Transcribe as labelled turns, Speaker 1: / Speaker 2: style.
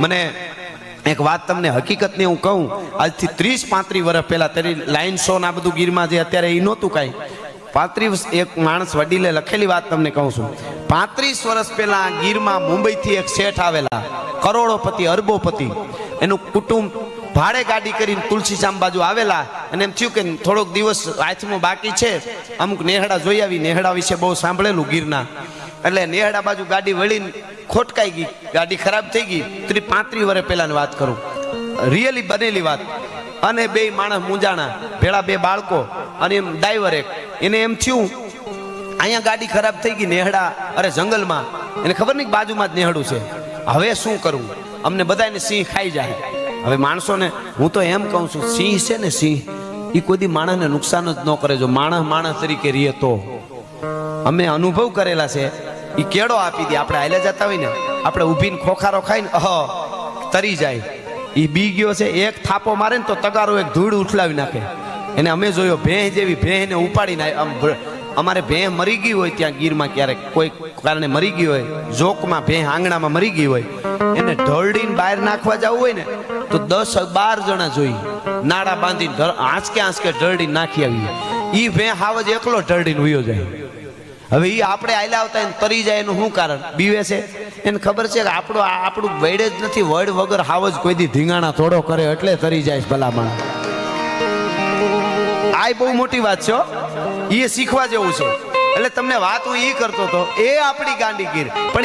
Speaker 1: મને એક વાત તમને હકીકતની હું કહું, આજથી 30-35 વર્ષ પહેલા તેરી લાઈન શો ના બધું ગીરમાં જે અત્યારે એ નહોતું કાંઈ, 35 એક માણસ વડીલે લખેલી વાત તમને કહું છું. 35 વર્ષ પહેલા ગીરમાં મુંબઈથી એક શેઠ આવેલા, કરોડોપતિ અરબોપતિ, એનું કુટુંબ ભાડે ગાડી કરીને તુલસીશ્યામ બાજુ આવેલા. અને એમ થયું કે થોડોક દિવસ હાથમાં બાકી છે, અમુક નેહડા જોઈ આવી. નેહડા વિશે બહુ સાંભળેલું ગીરના, એટલે નેહડા બાજુ ગાડી વળીને ખોટકાઈ ગઈ, ગાડી ખરાબ થઈ ગઈ. 35 વર્ષ પહેલાની વાત કરું, રિયલી બનેલી વાત. અને બે માણસ મૂંઝાણા, ભેળા બે બાળકો અને એમ ડ્રાઈવર એક. એને એમ થયું અહીંયા ગાડી ખરાબ થઈ ગઈ, નેહડા અરે જંગલમાં, એને ખબર નહીં બાજુમાં જ નેહડું છે. હવે શું કરવું? અમને બધાને સિંહ ખાઈ જાય. હવે માણસોને હું તો એમ કહું છું, સિંહ છે ને સિંહ, એ કોઈ દી માણસને નુકસાન જ ન કરે જો માણસ તરીકે રહીએ તો. અમે અનુભવ કરેલા છે. એ કેળો આપી દે, આપણે હાલ્યા જતા હોય ને, આપણે ઊભીને ખોખારો ખાઈને તરી જાય. એ બી ગયો છે, એક થાપો મારે ને તો તગારો એક ધૂળ ઉઠલાવી નાખે. એને અમે જોયો, ભેંસ જેવી ભેંસને ઉપાડીને અમારે ભેંસ મરી ગઈ હોય ત્યાં ગીરમાં, ક્યારેક કોઈ કારણે મરી ગઈ હોય, જોકમાં ભેંસ આંગણામાં મરી ગઈ હોય, એને ઢળડીને બહાર નાખવા જવું હોય ને તો 10-12 જણા જોઈ, નાડા બાંધીને આંચકે ઢળડીને નાખી આવી. ઈ ભેંસ હાવ જ એકલો ઢળડીને ઉયો જાય. હવે ઈ આપણે આયલા આવતા એને તરી જાય એનું શું કારણ? બીવે છે. એને ખબર છે કે આપણું વૈડે જ નથી, વડ વગર હાવ જ કોઈ દી ધીંગાણા થોડો કરે એટલે તરી જાય ભલામણ. આ બહુ મોટી વાત છે, એ શીખવા જેવું છે. એટલે તમને વાત હું એ કરતો હતો, એ આપણી ગાંડીગીર. પણ